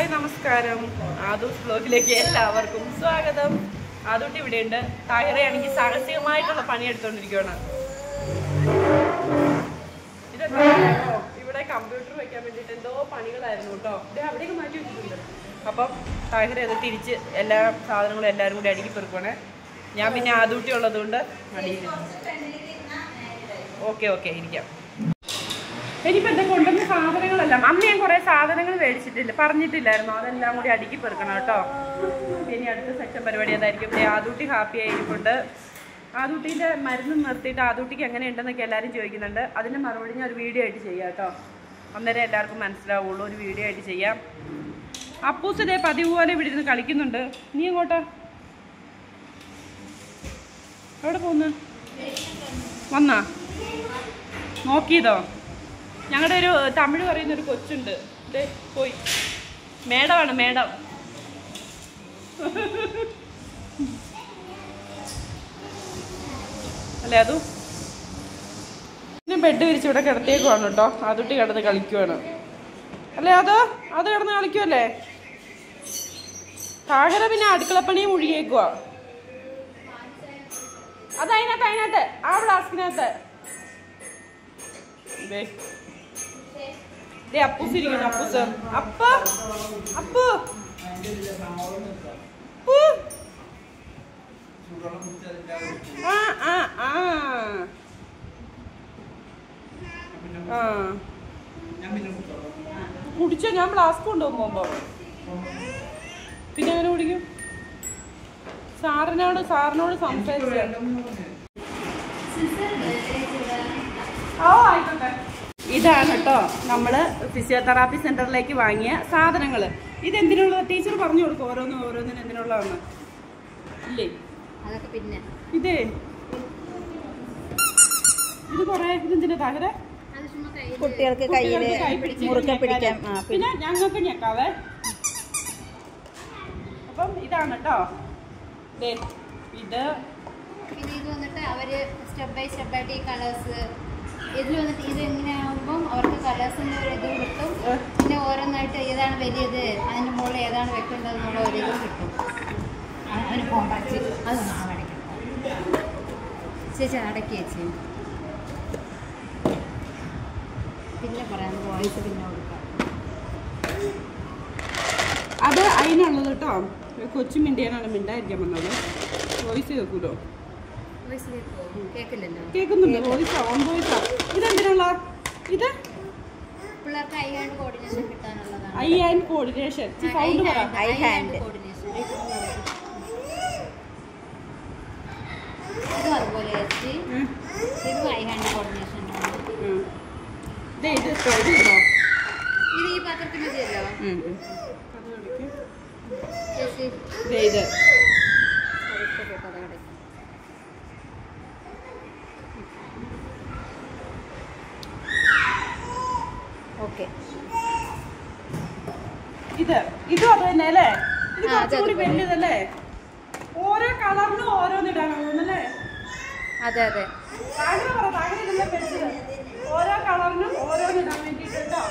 Hi നമസ്കാരം, ആദൂസ് വ്ലോഗിലേക്ക് എല്ലാവർക്കും സ്വാഗതം. ആദൂട്ടി ഇവിടെയുണ്ട്. താഹിറയാണെങ്കിൽ സാഹസികമായിട്ടുള്ള പണിയെടുത്തോണ്ടിരിക്കുകയാണ്. ഇതെന്താ ഇവിടെ കമ്പ്യൂട്ടർ വെക്കാൻ വേണ്ടിയിട്ട് എന്തോ പണികളായിരുന്നു കേട്ടോ. ഇത് അവിടേക്ക് മാറ്റി വെച്ചിട്ടുണ്ട്. അപ്പം താഹിറ അത് തിരിച്ച് എല്ലാ സാധനങ്ങളും എല്ലാവരും കൂടി അടുക്കി പെറുക്കുവാണ്. ഞാൻ പിന്നെ ആദൂട്ടി ഉള്ളതുകൊണ്ട് അടിയിരുന്നു. ഓക്കെ ഓക്കെ ഇരിക്കാം. ഇനിയിപ്പോൾ എന്താ കൊണ്ടുവന്ന സാധനങ്ങളെല്ലാം അന്ന് ഞാൻ കുറേ സാധനങ്ങൾ മേടിച്ചിട്ടില്ല, പറഞ്ഞിട്ടില്ലായിരുന്നു. അതെല്ലാം കൂടി അടുക്കി പെറുക്കണം കേട്ടോ. ഇനി അടുത്ത സെക്ഷൻ പരിപാടി അതായിരിക്കും. ആദൂട്ടി ഹാപ്പി ആയിരിക്കുന്നുണ്ട്. ആദൂട്ടീൻ്റെ മരുന്ന് നിർത്തിയിട്ട് ആദൂട്ടിക്ക് എങ്ങനെയുണ്ടെന്നൊക്കെ എല്ലാവരും ചോദിക്കുന്നുണ്ട്. അതിൻ്റെ മറുപടി ഞാൻ ഒരു വീഡിയോ ആയിട്ട് ചെയ്യാം കേട്ടോ. അന്നേരം എല്ലാവർക്കും മനസ്സിലാവുള്ളൂ. ഒരു വീഡിയോ ആയിട്ട് ചെയ്യാം. അപ്പൂസ് ഇതേ പതിവ് പോലെ ഇവിടെ ഇരുന്ന് കളിക്കുന്നുണ്ട്. നീ എങ്ങോട്ടാ? എവിടെ പോകുന്നു? വന്നാ നോക്കിയതോ? ഞങ്ങളുടെ ഒരു തമിഴ് പറയുന്നൊരു കൊച്ചുണ്ട്. ഇതേ പോയി. മേഡമാണ് മേഡം. അല്ലേ അതും പിന്നെ ബെഡ് വിരിച്ച് ഇവിടെ കിടത്തേക്കുവാണ് കേട്ടോ. ആദൂട്ടി കിടന്ന് കളിക്കുവാണ്. അല്ലേ അത് കിടന്ന് കളിക്കുമല്ലേ? താഹിറ പിന്നെ അടുക്കളപ്പണിയും മുഴുകിയേക്കുവാ. അതിനകത്ത് ആ ഫ്ലാസ്കിനകത്ത് അപ്പൂസ് ഇരിക്കുന്നു. അപ്പൂസ് അപ്പു കുടിച്ചോ? ഞാൻ ഫ്ലാസ്ക് കൊണ്ടുപോകും പോകുമ്പോ. പിന്നെ അങ്ങനെ കുടിക്കും. സാറിനോട് സംസാരിച്ചു. ആയിക്കോട്ടെ. ഇതാണ് കേട്ടോ നമ്മള് ഫിസിയോതെറാപ്പി സെന്ററിലേക്ക് വാങ്ങിയ സാധനങ്ങൾ. ഇതെന്തിനുള്ള ടീച്ചർ പറഞ്ഞു കൊടുക്കും ഓരോന്നിനും എന്തിനുള്ളതാണ് ഇല്ലേ? അതൊക്കെ പിന്നെ ഇത് കുറെ ഇതെന്തിനാ താഹിറ? കുട്ടികൾക്ക് കയ്യില് മുറുക്കെ പിടിക്കാം. പിന്നെ ഞങ്ങൾക്ക് ഞെക്കാവേ. അപ്പം ഇതാണ് കേട്ടോ. ഇത് പിന്നെ ഇത് വന്നിട്ട് അവര് സ്റ്റെപ്പ് ബൈ സ്റ്റെപ്പായിട്ട് ഈ കളേഴ്സ് ഇതിൽ വന്നിട്ട് ഇത് എങ്ങനെയാകുമ്പം അവർക്ക് കളേഴ്സിൻ്റെ ഒരു ഇതും കിട്ടും. പിന്നെ ഓരോന്നായിട്ട് ഏതാണ് വലിയത്, അതിൻ്റെ മുകളിൽ ഏതാണ് വെക്കേണ്ടത് എന്നുള്ള ഒരു ഇതും കിട്ടും. അതിന് കോമ്പാക്ട് അത് അടയ്ക്കും. ചേച്ചി അടക്കി ചേച്ചി. പിന്നെ പറയാം വോയിസ് പിന്നെ കൊടുക്കാം. അത് അതിനുള്ളത് കേട്ടോ. കൊച്ചു മിണ്ടിയാനാണ് മിണ്ടായിരിക്കാൻ വന്നത്. വോയിസ് കേൾക്കൂലോ? കേൾക്കുന്നുണ്ട്. വോയിസാ ഓൺ വോയിസാ. ഇതെന്തിനുള്ള? ഇത് പിള്ളേർക്ക് ഐ ഹാൻഡ് കോർഡിനേഷൻ കിട്ടാനുള്ളതാണ്. Eye hand coordination. സൗണ്ട് പറ. Eye hand coordination. ഇതും അതുപോലെ ഇതും ഐ ഹാൻഡ് കോർഡിനേഷൻ ആണ്. ഇത് ഈ പാത്രത്തിൽ മതിയല്ലോ. ഇത് ഓക്കെ. ഇതും അത് തന്നെ അല്ലേ? ഇത് കുറച്ചുകൂടി വലിയതല്ലേ? ഓരോ കളറിനും ഓരോന്നിടാനോ തോന്നല്ലേ? അതെ അതെ. ഓരോ കളറിനും ഓരോന്നിടാൻ വേണ്ടിട്ടോ.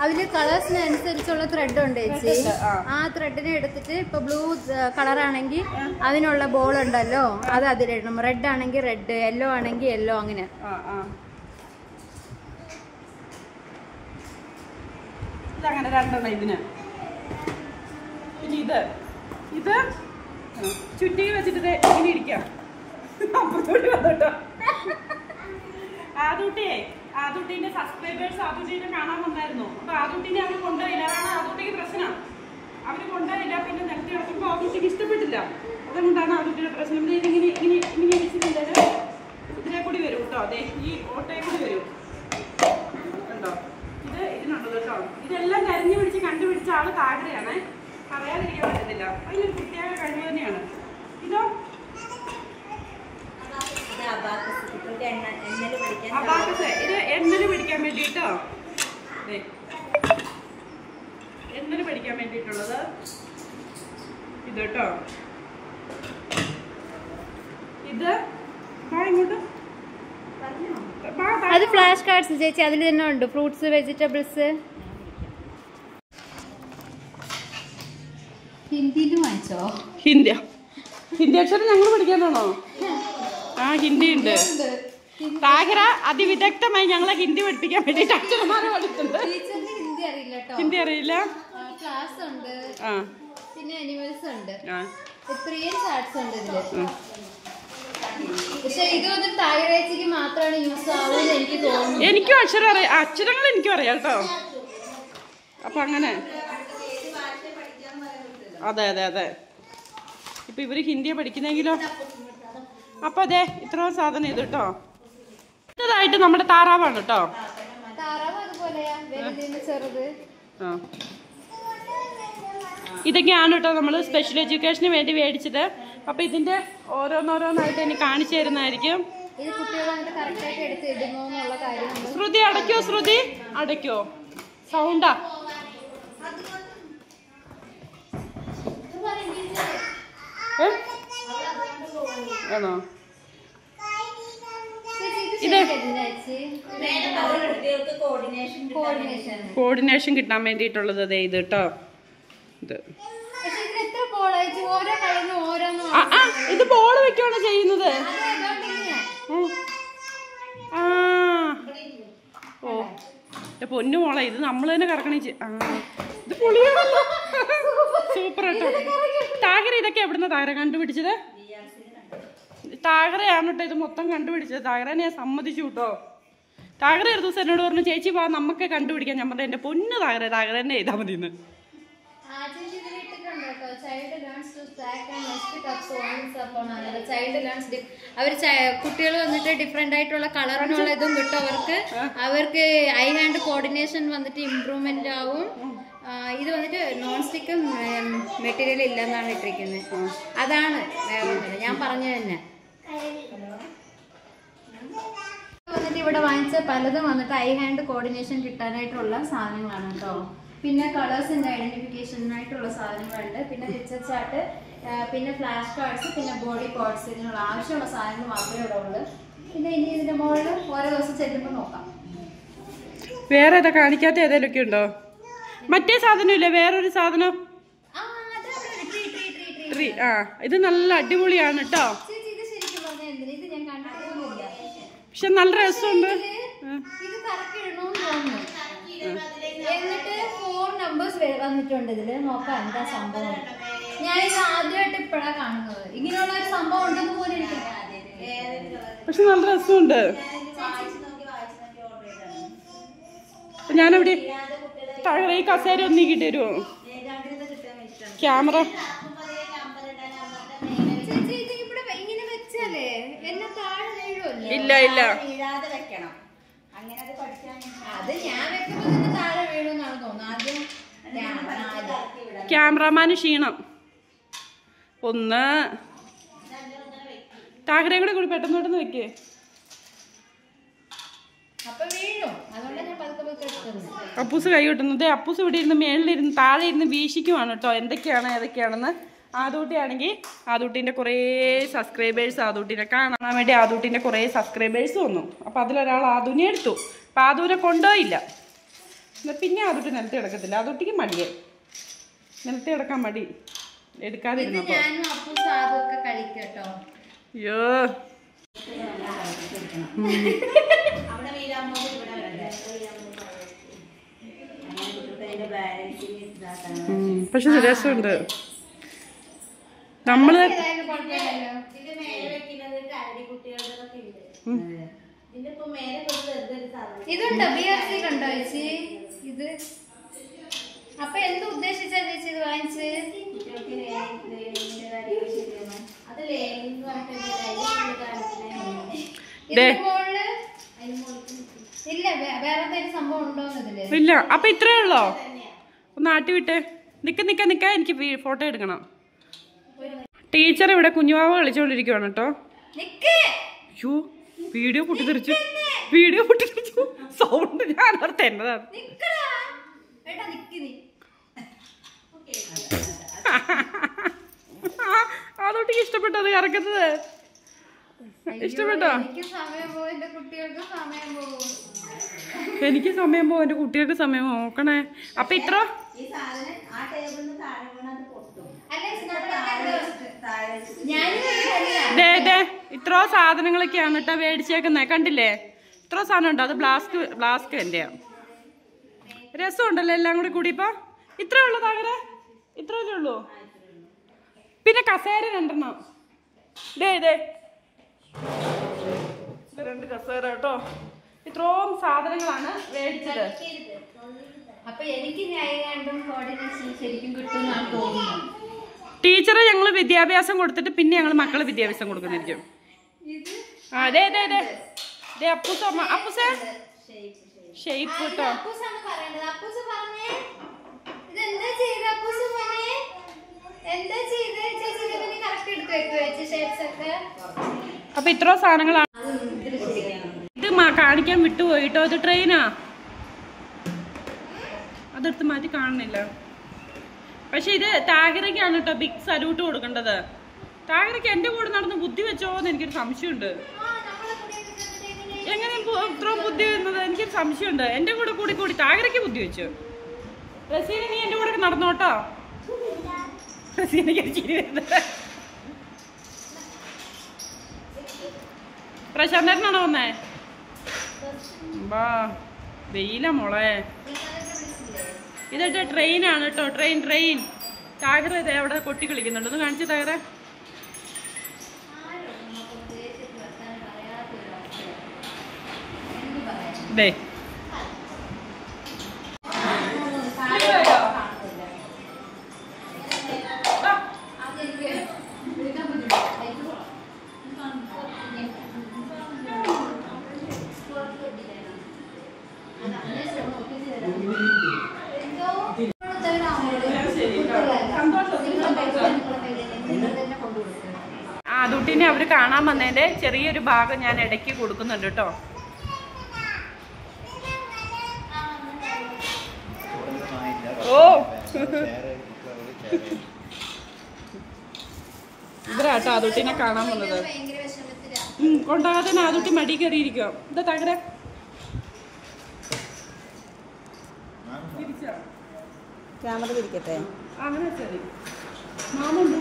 അതില് കളേഴ്സിനനുസരിച്ചുള്ള ത്രെഡ് ഉണ്ട് ചേച്ചി. ആ ത്രെഡിനെ എടുത്തിട്ട് ഇപ്പൊ ബ്ലൂ കളറാണെങ്കിൽ അതിനുള്ള ബോൾ ഉണ്ടല്ലോ, അത് അതിലിടണം. റെഡ് ആണെങ്കിൽ റെഡ്, യെല്ലോ ആണെങ്കിൽ യെല്ലോ, അങ്ങനെ. ഇതങ്ങനെ രണ്ടെണ്ണം ഇതിന്. പിന്നെ ഇത് ചുറ്റി വെച്ചിട്ട് ഇങ്ങനെ ഇരിക്കാം. അപ്പുറത്തോട്ട് വന്നോട്ടോ. ആദൂട്ടീന്റെ സബ്സ്ക്രൈബേഴ്സ് ആദൂട്ടീനെ കാണാൻ വന്നായിരുന്നു. അപ്പൊ ആദൂട്ടീനെ അവർ കൊണ്ടുപോയില്ല. അതാണ് ആദൂട്ടിക്ക് പ്രശ്നം. അവര് കൊണ്ടുപോയില്ല. പിന്നെ നിലത്തി കിടക്കുമ്പോൾ ആദൂട്ടിക്ക് ഇഷ്ടപ്പെട്ടില്ല. അതുകൊണ്ടാണ് ആദൂട്ടിയുടെ പ്രശ്നം. ഇങ്ങനെ ഇരിച്ചിട്ടുണ്ടെങ്കിൽ ഇതിനെ കൂടി വരും കേട്ടോ. അതെ, ഈ ഓട്ടയെ കൂടി വരും കണ്ടോ. ഇതിനുള്ളത് കേട്ടോ. ഇതെല്ലാം തെരഞ്ഞു പിടിച്ച് കണ്ടുപിടിച്ച ആള് താഹിറയാണ്. പറയാതിരിക്കാൻ പറ്റത്തില്ല. അതിനൊരു പ്രത്യേക കഴിവ് തന്നെയാണ്. ഇതോ അബാക്കസ്. ഇത് എണ്ണല് പിടിക്കാൻ വേണ്ടിട്ടോ. എണ്ണല് പിടിക്കാൻ വേണ്ടിയിട്ടുള്ളത് ഇത് കേട്ടോ. ഇത് ഇങ്ങോട്ട് അത് ഫ്ലാഷ് കാർഡ്സ് ചേച്ചി, അതിൽ തന്നെ ഉണ്ട് ഫ്രൂട്ട്സ്, വെജിറ്റബിൾസ്. ഹിന്ദിയിലും വായിച്ചോ? ഹിന്ദി അക്ഷരം ഞങ്ങൾ പഠിക്കാനാണോ? ആ, ഹിന്ദി ഉണ്ട്. താഹിറ അതിവിദഗ്ധമായി ഞങ്ങളെ ഹിന്ദി പഠിപ്പിക്കാൻ വേണ്ടിട്ട് അക്ഷരമാല പഠിച്ചിട്ടുണ്ട്. ഹിന്ദി അറിയില്ല. ക്ലാസ് ഉണ്ട്, പിന്നെ അനിമൽസ് ഉണ്ട്, 3 ചാർട്ട്സ് ഉണ്ട് ഇതില്. പക്ഷെ ഇതൊന്നും താഹിറേച്ചിക്ക് മാത്രമാണ് യൂസ് ആവുമെന്ന് എനിക്ക് തോന്നുന്നു. എനിക്കും അക്ഷരങ്ങൾ എനിക്കും അറിയാം കേട്ടോ. അപ്പൊ അങ്ങനെ അതെ അതെ അതെ. ഇപ്പൊ ഇവര് ഹിന്ദിയെ പഠിക്കുന്നെങ്കിലോ. അപ്പൊ അതെ, ഇത്രയും സാധനം ഇത് കേട്ടോ. ഇതായിട്ട് നമ്മുടെ താറാവാണ് കേട്ടോ. ഇതൊക്കെയാണ് കേട്ടോ നമ്മൾ സ്പെഷ്യൽ എഡ്യൂക്കേഷന് വേണ്ടി മേടിച്ചത്. അപ്പൊ ഇതിന്റെ ഓരോന്നോരോന്നായിട്ട് എനിക്ക് കാണിച്ചു തരുന്നതായിരിക്കും. ശ്രുതി അടയ്ക്കോ? ശ്രുതി അടയ്ക്കോ? സൗണ്ടാ. ആണോ? ഇത് കോർഡിനേഷൻ കിട്ടാൻ വേണ്ടിയിട്ടുള്ളത് അതെ ഇത് കേട്ടോ. ഇത് ബോൾ വെക്കാണ് ചെയ്യുന്നത്. ഓ പൊന്നു മോളെ, ഇത് നമ്മൾ തന്നെ കറക്കണേ. ഇത് പൊളിയാണല്ലോ, സൂപ്പർ കേട്ടോ. താഹിറ ഇതൊക്കെ എവിടുന്ന താഹിറ കണ്ടുപിടിച്ചത്? താഹിറയാണ് കേട്ടോ ഇത് മൊത്തം കണ്ടുപിടിച്ചത്. താഹിറനെ ഞാൻ സമ്മതിച്ചു കേട്ടോ. താഹിറ ഒരു ദിവസം എന്നോട് പറഞ്ഞു, ചേച്ചി വാ നമുക്ക് കണ്ടുപിടിക്കാൻ. ഞാൻ പറഞ്ഞു എന്റെ പൊന്നു താഹിറ തന്നെ എഴുതാ മതി എന്ന്. കുട്ടികൾ വന്നിട്ട് ഡിഫറെന്റ് ആയിട്ടുള്ള കളറിനുള്ള ഇതും കിട്ടും അവർക്ക്. അവർക്ക് ഐ ഹാൻഡ് കോർഡിനേഷൻ വന്നിട്ട് ഇംപ്രൂവ്മെന്റ് ആവും. ഇത് വന്നിട്ട് നോൺ സ്റ്റിക്കും മെറ്റീരിയൽ ഇല്ലെന്നാണ് ഇട്ടിരിക്കുന്നത്. അതാണ് ഞാൻ പറഞ്ഞത് തന്നെ. വന്നിട്ട് ഇവിടെ വാങ്ങിച്ച പലതും വന്നിട്ട് ഐ ഹാൻഡ് കോർഡിനേഷൻ കിട്ടാനായിട്ടുള്ള സാധനങ്ങളാണ് കേട്ടോ. പിന്നെ കളേഴ്സിന്റെ ഐഡന്റിഫിക്കേഷനായിട്ടുള്ള സാധനങ്ങളുണ്ട്. പിന്നെ പിക്ചർ ചാർട്ട്, പിന്നെ ഫ്ലാഷ് കാർഡ്സ്, പിന്നെ ബോഡി കോഡ്സ്. ഇതിനുള്ള ആവശ്യമുള്ള സാധനങ്ങൾ മാത്രമേ ഇവിടെ ഉള്ളൂ. പിന്നെ ഇനി ഇതിന്റെ മുകളിൽ ഓരോ ദിവസം ചെല്ലുമ്പോൾ നോക്കാം. വേറെ ഏതാ കാണിക്കാത്ത ഏതെങ്കിലുമൊക്കെ ഉണ്ടോ? മറ്റേ സാധനം ഇല്ലേ, വേറൊരു സാധനം. ഇത് നല്ല അടിപൊളിയാണ് കേട്ടോ. പക്ഷെ നല്ല രസമുണ്ട്. എന്നിട്ട് 4 നമ്പേഴ്സ് വന്നിട്ടുണ്ട് ഇതില്. നോക്കാം എന്താ സംഭവം. ഞാൻ ഇത് ആദ്യമായിട്ട് ഇപ്പഴാ കാണുന്നത്. ഇങ്ങനെയുള്ള ഒരു സംഭവം ഉണ്ടെന്ന് പോലും എനിക്ക്. പക്ഷെ നല്ല രസമുണ്ട്. ഞാനെവിടെ താഴെ ഈ കസേര ഒന്ന് നീക്കിട്ട് തരുമോ? ക്യാമറ ഇല്ല ഇല്ല. ക്യാമറമാന് ക്ഷീണം. ഒന്ന് താഹിറയും കൂടെ പെട്ടെന്ന് പെട്ടെന്ന് വെക്കേ. അപ്പൂസ് കൈ കിട്ടുന്നത്. അപ്പൂസ് ഇവിടെ ഇരുന്ന് മേളിലിരുന്ന് താഴെ ഇരുന്ന് വീശിക്കുവാണ് കേട്ടോ എന്തൊക്കെയാണ് ഏതൊക്കെയാണെന്ന്. ആദൂട്ടിയാണെങ്കിൽ ആദൂട്ടിൻ്റെ കുറേ സബ്സ്ക്രൈബേഴ്സ് ആദൂട്ടിനെ കാണാൻ വേണ്ടി ആദൂട്ടിൻ്റെ കുറേ സബ്സ്ക്രൈബേഴ്സ് വന്നു. അപ്പോൾ അതിലൊരാൾ ആദൂനെ എടുത്തു. അപ്പോൾ ആദൂനെ കൊണ്ടുപോയില്ല. പിന്നെ ആദൂട്ടി നിലത്ത് കിടക്കത്തില്ല. ആദൂട്ടിക്ക് മടിയെ നിലത്ത് കിടക്കാൻ മടി എടുക്കാതിരുന്നപ്പോൾ. അയ്യോ പക്ഷെ രസമുണ്ട്. നമ്മള് ഇതുണ്ടോ BRC കണ്ടോ ചേച്ചി? ഇത് അപ്പൊ എന്ത് ഉദ്ദേശിച്ചാ ചേച്ചി ഇത് വാങ്ങിച്ച്? ഇല്ല വേറെ എന്തെങ്കിലും സംഭവം ഉണ്ടോന്ന് ഇല്ല. അപ്പൊ ഇത്രേ ഉള്ളോ? ഒന്ന് ആട്ടി വിട്ടേ. നിക്ക എനിക്ക് ഫോട്ടോ എടുക്കണം. ടീച്ചർ ഇവിടെ കുഞ്ഞുവാവ കളിച്ചോണ്ടിരിക്കുവാണ് കേട്ടോ. അയ്യോ വീഡിയോ പൊട്ടിത്തെറിച്ചു. സൗണ്ട് ഞാൻ ഓർത്ത് എന്നതാണ്. അതോട്ട് ഇഷ്ടപ്പെട്ടത് കറക്കുന്നത്. ഇഷ്ടപ്പെട്ടോ? എനിക്ക് സമയം പോവും, എന്റെ കുട്ടികൾക്ക് സമയം നോക്കണേ. അപ്പൊ ഇത്ര ഇത്രോ സാധനങ്ങളൊക്കെയാണ് കേട്ടോ മേടിച്ചേക്കുന്നത്. കണ്ടില്ലേ, ഇത്രോ സാധനം ഉണ്ടോ? അത് ബ്ലാസ്ക് എന്റെയാ. രസമുണ്ടല്ലോ എല്ലാം കൂടി ഇപ്പൊ. ഇത്രേ ഉള്ളൂ താകരെ, ഇത്രയല്ലേ ഉള്ളൂ. പിന്നെ കസേര 2 ഇത് 2 കസേര കേട്ടോ. ഇത്രയും സാധനങ്ങളാണ് മേടിച്ചത്. അപ്പൊ എനിക്ക് ശരിക്കും കിട്ടുമെന്നാണ് തോന്നുന്നത്. ടീച്ചറെ ഞങ്ങൾ വിദ്യാഭ്യാസം കൊടുത്തിട്ട് പിന്നെ ഞങ്ങൾ മക്കളെ വിദ്യാഭ്യാസം കൊടുക്കുന്നിരിക്കും. അതെ അപ്പൂസേ ഷേപ്പ് കേട്ടോ. അപ്പൊ ഇത്ര സാധനങ്ങളാണ്. ഇത് കാണിക്കാൻ വിട്ടുപോയിട്ടോ. ഇത് ട്രെയിനാ, അതെടുത്ത് മാറ്റി കാണുന്നില്ല. പക്ഷെ ഇത് താഗരയ്ക്കാണ് കേട്ടോ ബിഗ് സല്യൂട്ട് കൊടുക്കേണ്ടത്. താഗരയ്ക്ക് എന്റെ കൂടെ നടന്ന് ബുദ്ധി വെച്ചോന്ന് എനിക്കൊരു സംശയമുണ്ട്. എങ്ങനെ ഇത്രയും ബുദ്ധി വരുന്നത് എനിക്കൊരു സംശയമുണ്ട്. എന്റെ കൂടെ കൂടി താഗരയ്ക്ക് ബുദ്ധി വെച്ചു. റസീന നീ എന്റെ കൂടെ നടന്നോട്ടോ. റസീനയ്ക്ക് ചിരി വരുന്നത്. പ്രശാന്തനാണോ വന്നേ? വാ വെയില മോളെ. ഇതൊക്കെ ട്രെയിനാണ് കേട്ടോ. ട്രെയിൻ താഗര ഇതേ അവിടെ കൊട്ടി കളിക്കുന്നുണ്ട്. ഒന്ന് കാണിച്ചു താഗര. ദേ അതുട്ടിനെ അവര് കാണാൻ വന്നതിന്റെ ചെറിയൊരു ഭാഗം ഞാൻ ഇടയ്ക്ക് കൊടുക്കുന്നുണ്ട് കേട്ടോ. ഓ ഇവരാട്ടോ അതുട്ടിനെ കാണാൻ വന്നത്. കൊണ്ടാകാതെ അതുട്ടി മടി കയറിയിരിക്കോ. എന്താ തകര ക്യാമറ തിരിക്കട്ടെ. അങ്ങനെ ശരി. മാമുണ്ട്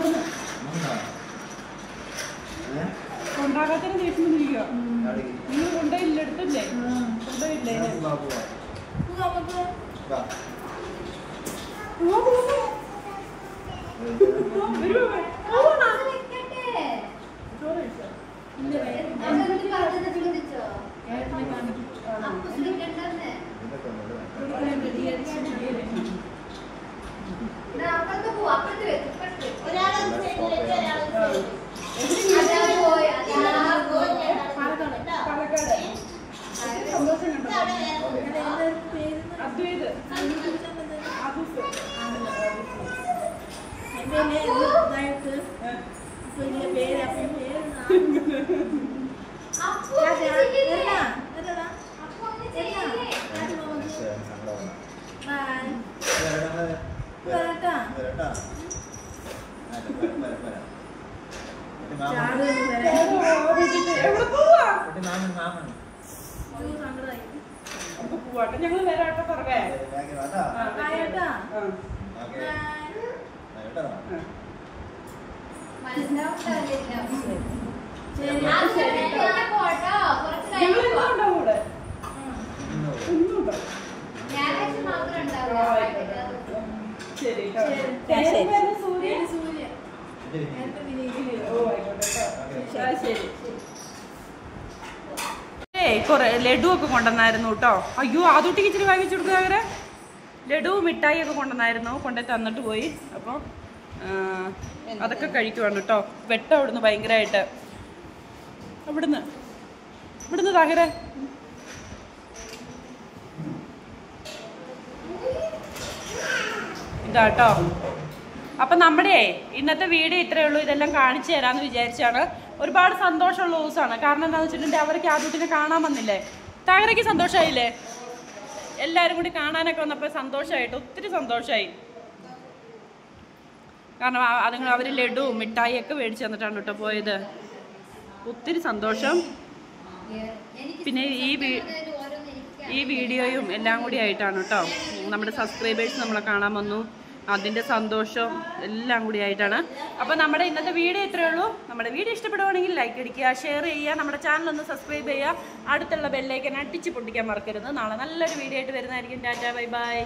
കൊണ്ടാകാത്തന്നെ ദേഷ്യം വന്നിരിക്കോ. നിങ്ങൾ കൊണ്ടുപോയില്ല, എടുത്തില്ലേ? കൊണ്ടുപോയില്ലേ? ഞങ്ങൾ വരാട്ടോ പുറകെ. കൊറേ ലഡു ഒക്കെ കൊണ്ടുവന്നായിരുന്നു കേട്ടോ. അയ്യോ അതുട്ടിക്ക് ഇച്ചിരി വാങ്ങിച്ചു കൊടുക്കുക. അവരെ ലഡു മിഠായി ഒക്കെ കൊണ്ടുവന്നായിരുന്നു, കൊണ്ടേ തന്നിട്ട് പോയി. അപ്പോൾ അതൊക്കെ കഴിക്കുവാണ് കേട്ടോ. വെട്ടം അവിടുന്ന് ഭയങ്കരമായിട്ട്. ഇവിടുന്ന് താകര ഇതാട്ടോ. അപ്പം നമ്മുടെ ഇന്നത്തെ വീഡിയോ ഇത്രയേ ഉള്ളൂ. ഇതെല്ലാം കാണിച്ചു തരാമെന്ന് വിചാരിച്ചാണ്. ഒരുപാട് സന്തോഷമുള്ള ദിവസമാണ്. കാരണം എന്താണെന്ന് വെച്ചിട്ടുണ്ടെങ്കിൽ അവർക്ക് ആദ്യത്തിനെ കാണാൻ വന്നില്ലേ. താകരയ്ക്ക് സന്തോഷമായില്ലേ? എല്ലാവരും കൂടി കാണാനൊക്കെ വന്നപ്പോൾ സന്തോഷമായിട്ട് ഒത്തിരി സന്തോഷമായി. കാരണം അവർ ലഡു മിഠായി ഒക്കെ മേടിച്ച് തന്നിട്ടാണ് കേട്ടോ പോയത്. ഒത്തിരി സന്തോഷം. പിന്നെ ഈ വീഡിയോയും എല്ലാം കൂടി ആയിട്ടാണ് കേട്ടോ. നമ്മുടെ സബ്സ്ക്രൈബേഴ്സ് നമ്മളെ കാണാൻ വന്നു. അതിൻ്റെ സന്തോഷം എല്ലാം കൂടി ആയിട്ടാണ്. അപ്പോൾ നമ്മുടെ ഇന്നത്തെ വീഡിയോ ഇത്രയേ ഉള്ളൂ. നമ്മുടെ വീഡിയോ ഇഷ്ടപ്പെടുവാണെങ്കിൽ ലൈക്ക് അടിക്കുക, ഷെയർ ചെയ്യുക, നമ്മുടെ ചാനൽ ഒന്ന് സബ്സ്ക്രൈബ് ചെയ്യുക, അടുത്തുള്ള ബെല്ലൈക്കൻ അടിച്ച് പൊട്ടിക്കാൻ മറക്കരുത്. നാളെ നല്ലൊരു വീഡിയോ ആയിട്ട് വരുന്നതായിരിക്കും. Tata, bye bye.